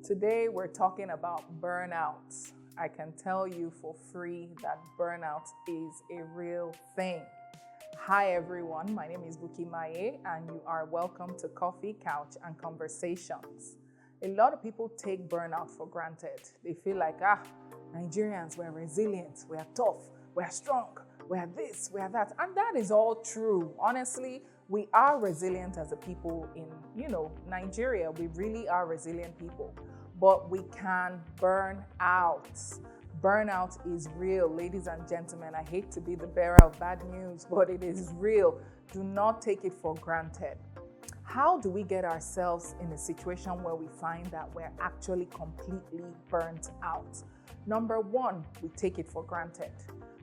Today we're talking about burnout. I can tell you for free that burnout is a real thing. Hi everyone, my name is Bukky and you are welcome to Coffee, Couch and Conversations. A lot of people take burnout for granted. They feel like, Nigerians, we're resilient, we're tough, we're strong, we're this, we're that. And that is all true. Honestly, we are resilient as a people in, Nigeria. We really are resilient people. But we can burn out. Burnout is real, ladies and gentlemen. I hate to be the bearer of bad news, but it is real. Do not take it for granted. How do we get ourselves in a situation where we find that we're actually completely burnt out? Number one, we take it for granted.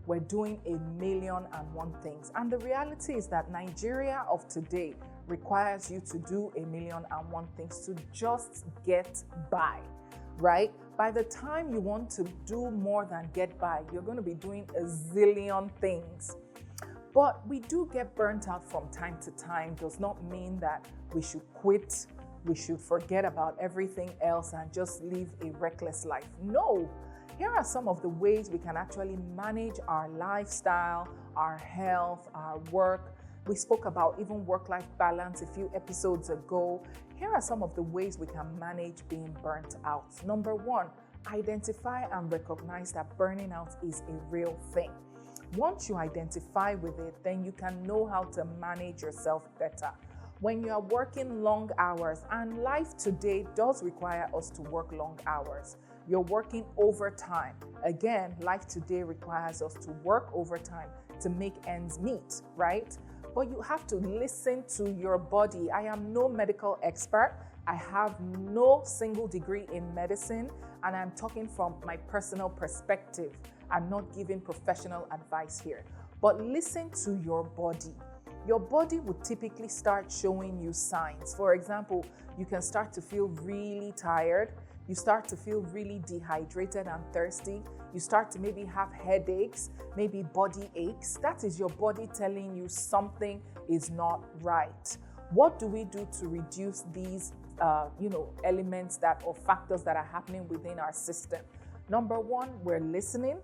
We're doing 1,000,001 things. And the reality is that Nigeria of today requires you to do 1,000,001 things to just get by, right? By the time you want to do more than get by, you're going to be doing a zillion things. But we do get burnt out from time to time. Does not mean that we should quit, we should forget about everything else and just live a reckless life. No. Here are some of the ways we can actually manage our lifestyle, our health, our work. We spoke about even work-life balance a few episodes ago. Here are some of the ways we can manage being burnt out. Number one, identify and recognize that burning out is a real thing. Once you identify with it, then you can know how to manage yourself better. When you are working long hours, and life today does require us to work long hours, you're working overtime. Again, life today requires us to work overtime to make ends meet, right? But you have to listen to your body. I am no medical expert. I have no single degree in medicine, and I'm talking from my personal perspective. I'm not giving professional advice here. But listen to your body. Your body would typically start showing you signs. For example, you can start to feel really tired. You start to feel really dehydrated and thirsty. You start to maybe have headaches, maybe body aches. That is your body telling you something is not right. What do we do to reduce these, elements or factors that are happening within our system? Number one, we're listening.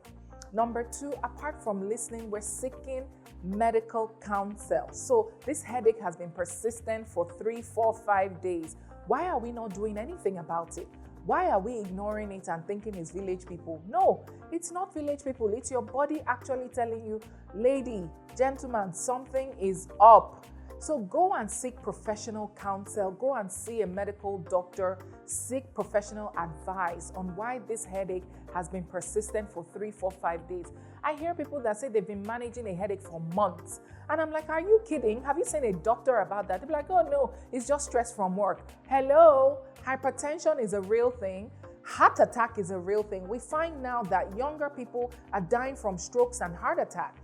Number two, apart from listening, we're seeking medical counsel. So this headache has been persistent for 3, 4, 5 days. Why are we not doing anything about it? Why are we ignoring it and thinking it's village people? No, it's not village people. It's your body actually telling you, lady, gentleman, something is up. So go and seek professional counsel. Go and see a medical doctor. Seek professional advice on why this headache has been persistent for 3, 4, 5 days. I hear people that say they've been managing a headache for months. And I'm like, are you kidding? Have you seen a doctor about that? They're like, oh no, it's just stress from work. Hello, hypertension is a real thing. Heart attack is a real thing. We find now that younger people are dying from strokes and heart attack.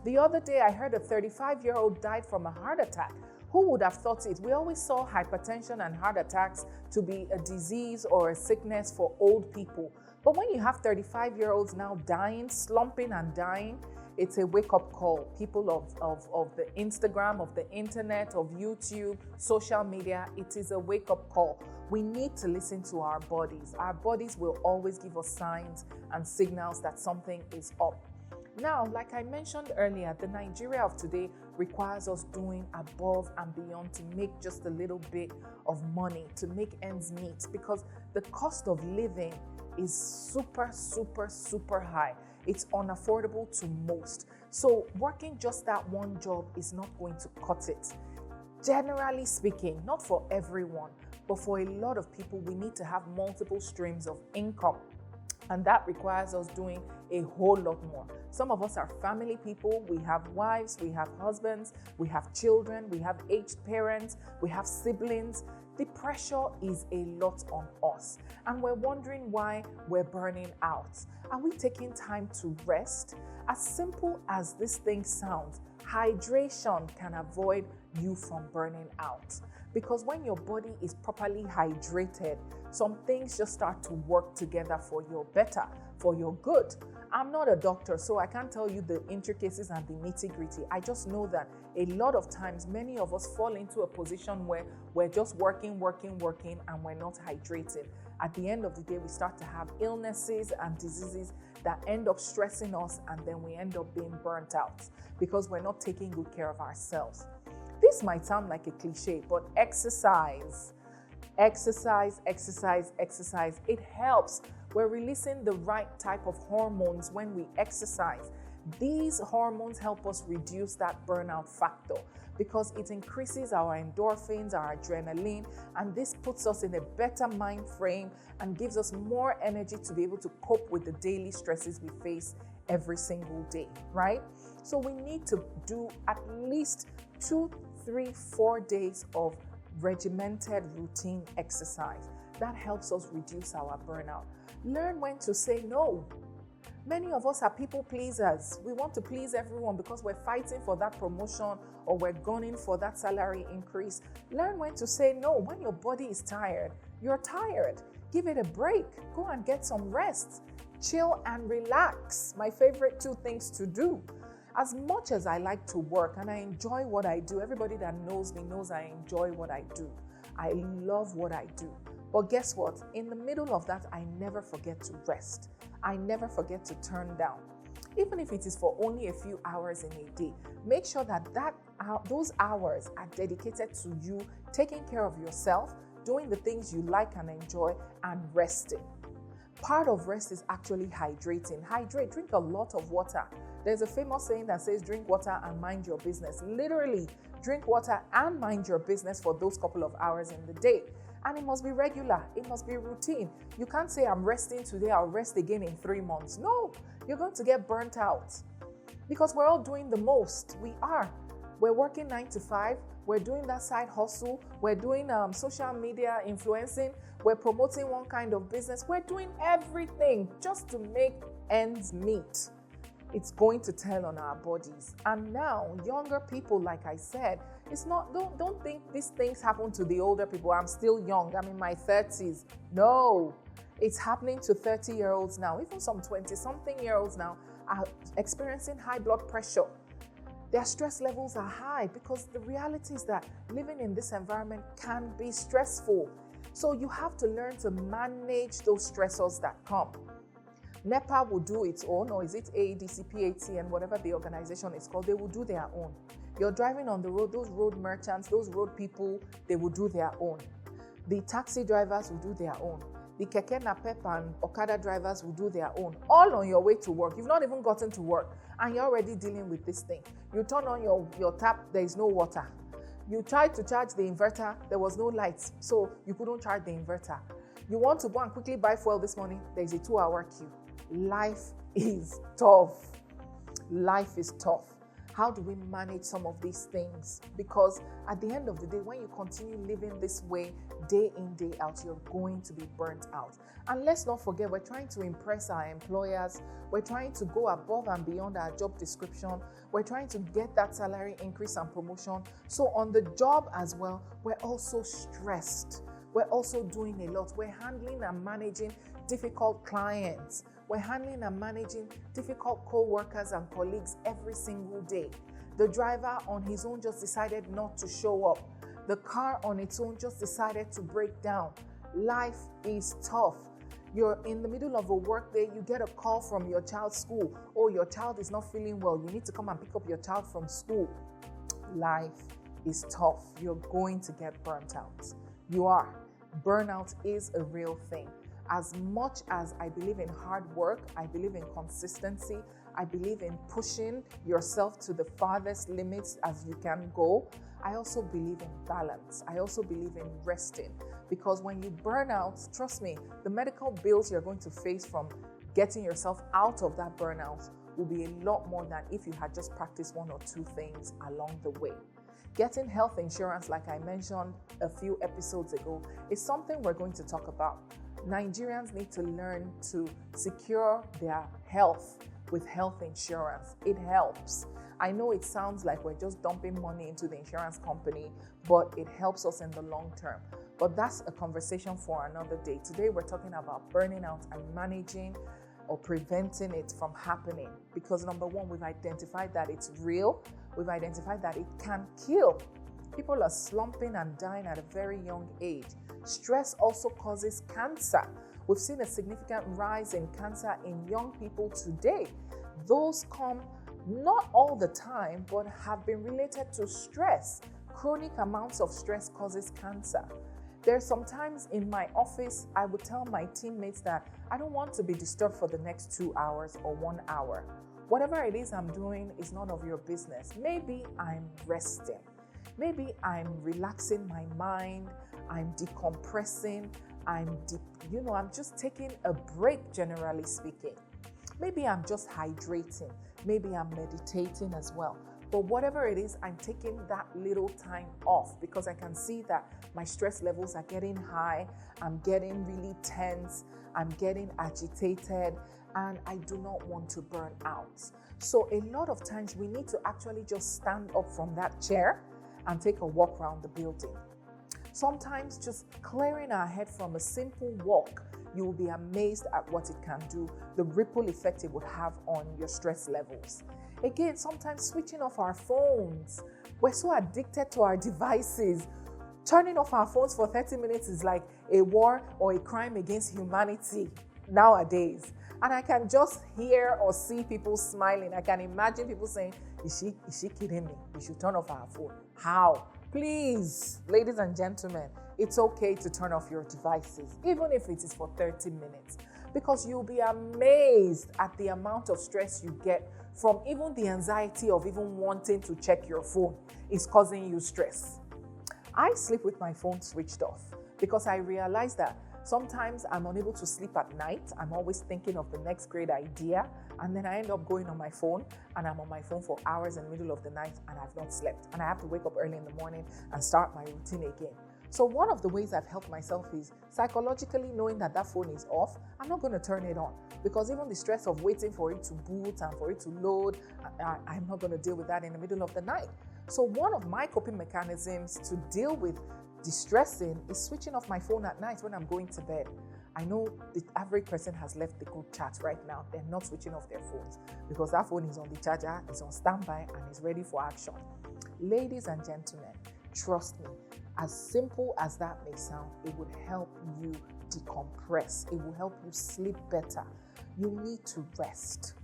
The other day, I heard a 35-year-old died from a heart attack. Who would have thought it? We always saw hypertension and heart attacks to be a disease or a sickness for old people. But when you have 35-year-olds now dying, slumping and dying, it's a wake-up call. People of the Instagram, of the internet, of YouTube, social media, it is a wake-up call. We need to listen to our bodies. Our bodies will always give us signs and signals that something is up. Now, like I mentioned earlier, the Nigeria of today requires us doing above and beyond to make just a little bit of money, to make ends meet, because the cost of living is super, super, super high. It's unaffordable to most. So working just that one job is not going to cut it. Generally speaking, not for everyone, but for a lot of people, we need to have multiple streams of income. And that requires us doing a whole lot more. Some of us are family people. We have wives, we have husbands, we have children, we have aged parents, we have siblings. The pressure is a lot on us. And we're wondering why we're burning out. Are we taking time to rest? As simple as this thing sounds, hydration can avoid you from burning out. Because when your body is properly hydrated, some things just start to work together for your better, for your good. I'm not a doctor, so I can't tell you the intricacies and the nitty-gritty. I just know that a lot of times, many of us fall into a position where we're just working, and we're not hydrating. At the end of the day, we start to have illnesses and diseases that end up stressing us, and then we end up being burnt out because we're not taking good care of ourselves. This might sound like a cliche, but exercise, it helps. We're releasing the right type of hormones when we exercise. These hormones help us reduce that burnout factor because it increases our endorphins, our adrenaline, and this puts us in a better mind frame and gives us more energy to be able to cope with the daily stresses we face every single day, right? So we need to do at least 2, 3, 4 days of regimented routine exercise. That helps us reduce our burnout. Learn when to say no. Many of us are people pleasers. We want to please everyone because we're fighting for that promotion or we're gunning for that salary increase. Learn when to say no. When your body is tired, you're tired. Give it a break. Go and get some rest. Chill and relax. My favorite 2 things to do. As much as I like to work and I enjoy what I do, everybody that knows me knows I enjoy what I do. I love what I do. But guess what? In the middle of that, I never forget to rest. I never forget to turn down. Even if it is for only a few hours in a day, make sure that those hours are dedicated to you taking care of yourself, doing the things you like and enjoy, and resting. Part of rest is actually hydrating. Hydrate, drink a lot of water. There's a famous saying that says, drink water and mind your business. Literally, drink water and mind your business for those couple of hours in the day. And it must be regular. It must be routine. You can't say, I'm resting today, I'll rest again in 3 months. No, you're going to get burnt out because we're all doing the most. We are. We're working 9 to 5. We're doing that side hustle. We're doing social media influencing. We're promoting one kind of business. We're doing everything just to make ends meet. It's going to tell on our bodies. And now, younger people, like I said, it's not, don't think these things happen to the older people. I'm still young. I'm in my 30s. No, it's happening to 30-year-olds now. Even some 20-something-year-olds now are experiencing high blood pressure. Their stress levels are high because the reality is that living in this environment can be stressful. So you have to learn to manage those stressors that come. NEPA will do its own, or is it AEDC, PAT, and whatever the organization is called, they will do their own. You're driving on the road, those road merchants, those road people, they will do their own. The taxi drivers will do their own. The keke napep and Okada drivers will do their own. All on your way to work. You've not even gotten to work and you're already dealing with this thing. You turn on your tap, there is no water. You tried to charge the inverter, there was no lights, so you couldn't charge the inverter. You want to go and quickly buy fuel this morning, there is a 2-hour queue. Life is tough. Life is tough. How do we manage some of these things? Because at the end of the day, when you continue living this way, day in, day out, you're going to be burnt out. And let's not forget, we're trying to impress our employers. We're trying to go above and beyond our job description. We're trying to get that salary increase and promotion. So on the job as well, we're also stressed. We're also doing a lot. We're handling and managing difficult clients. We're handling and managing difficult co-workers and colleagues every single day. The driver on his own just decided not to show up. The car on its own just decided to break down. Life is tough. You're in the middle of a work day, you get a call from your child's school. Oh, your child is not feeling well. You need to come and pick up your child from school. Life is tough. You're going to get burnt out. You are. Burnout is a real thing. As much as I believe in hard work, I believe in consistency, I believe in pushing yourself to the farthest limits as you can go, I also believe in balance. I also believe in resting. Because when you burn out, trust me, the medical bills you're going to face from getting yourself out of that burnout will be a lot more than if you had just practiced 1 or 2 things along the way. Getting health insurance, like I mentioned a few episodes ago, is something we're going to talk about. Nigerians need to learn to secure their health with health insurance. It helps. I know it sounds like we're just dumping money into the insurance company, but it helps us in the long term. But that's a conversation for another day. Today, we're talking about burning out and managing or preventing it from happening. Because number one, we've identified that it's real. We've identified that it can kill. People are slumping and dying at a very young age. Stress also causes cancer. We've seen a significant rise in cancer in young people today. Those come not all the time, but have been related to stress. Chronic amounts of stress causes cancer. There's sometimes in my office, I would tell my teammates that I don't want to be disturbed for the next 2 hours or 1 hour. Whatever it is I'm doing is none of your business. Maybe I'm resting. Maybe I'm relaxing my mind. I'm decompressing. I'm just taking a break, generally speaking. Maybe I'm just hydrating. Maybe I'm meditating as well. But whatever it is, I'm taking that little time off because I can see that my stress levels are getting high. I'm getting really tense. I'm getting agitated, and I do not want to burn out. So a lot of times we need to actually just stand up from that chair and take a walk around the building. Sometimes just clearing our head from a simple walk, you will be amazed at what it can do, the ripple effect it would have on your stress levels. Again, sometimes switching off our phones. We're so addicted to our devices. Turning off our phones for 30 minutes is like a war or a crime against humanity nowadays. And I can just hear or see people smiling. I can imagine people saying, is she kidding me? We should turn off our phone. How? Please, ladies and gentlemen, it's okay to turn off your devices, even if it is for 30 minutes, because you'll be amazed at the amount of stress you get from even the anxiety of even wanting to check your phone is causing you stress. I sleep with my phone switched off because I realize that sometimes I'm unable to sleep at night. I'm always thinking of the next great idea, and then I end up going on my phone, and I'm on my phone for hours in the middle of the night, and I've not slept, and I have to wake up early in the morning and start my routine again. So one of the ways I've helped myself is psychologically knowing that that phone is off. I'm not going to turn it on because even the stress of waiting for it to boot and for it to load, I'm not going to deal with that in the middle of the night. So one of my coping mechanisms to deal with distressing is switching off my phone at night when I'm going to bed. I know the average person has left the group chat right now. They're not switching off their phones because that phone is on the charger, it's on standby, and is ready for action. Ladies and gentlemen, trust me, as simple as that may sound, it would help you decompress. It will help you sleep better. You need to rest.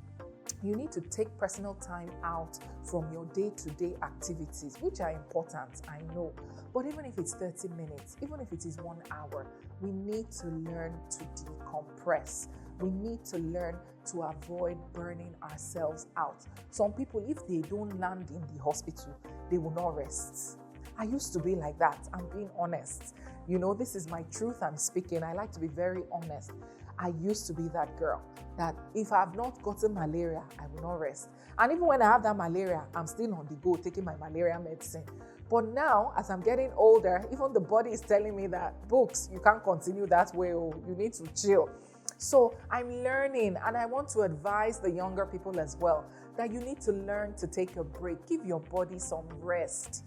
You need to take personal time out from your day-to-day activities, which are important, I know. But even if it's 30 minutes, even if it is 1 hour, we need to learn to decompress. We need to learn to avoid burning ourselves out. Some people, if they don't land in the hospital, they will not rest. I used to be like that. I'm being honest. This is my truth I'm speaking. I like to be very honest. I used to be that girl that if I've not gotten malaria, I will not rest. And even when I have that malaria, I'm still on the go taking my malaria medicine. But now, as I'm getting older, even the body is telling me that, Books, you can't continue that way. You need to chill. So I'm learning, and I want to advise the younger people as well that you need to learn to take a break. Give your body some rest.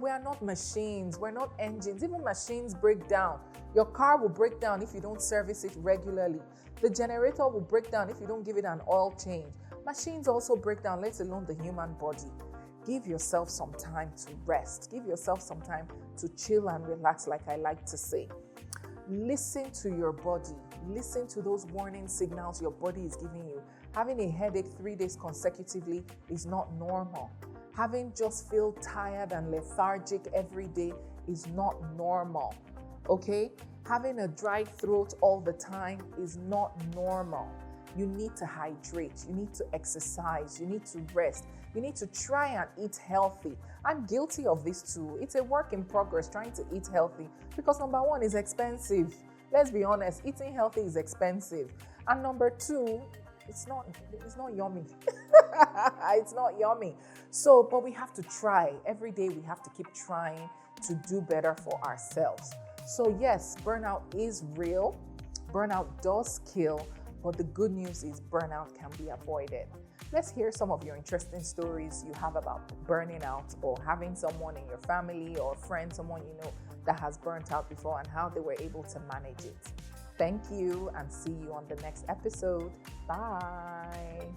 We are not machines. We're not engines. Even machines break down. Your car will break down if you don't service it regularly. The generator will break down if you don't give it an oil change. Machines also break down, let alone the human body. Give yourself some time to rest. Give yourself some time to chill and relax, like I like to say. Listen to your body. Listen to those warning signals your body is giving you. Having a headache 3 days consecutively is not normal. Having just feel tired and lethargic every day is not normal, okay? Having a dry throat all the time is not normal. You need to hydrate, you need to exercise, you need to rest, you need to try and eat healthy. I'm guilty of this too. It's a work in progress trying to eat healthy because number one is expensive. Let's be honest, eating healthy is expensive. And number two, it's not yummy. It's not yummy. So, but we have to try. Every day we have to keep trying to do better for ourselves. So yes, burnout is real. Burnout does kill, but the good news is burnout can be avoided. Let's hear some of your interesting stories you have about burning out or having someone in your family or friend, someone you know that has burnt out before and how they were able to manage it. Thank you and see you on the next episode. Bye.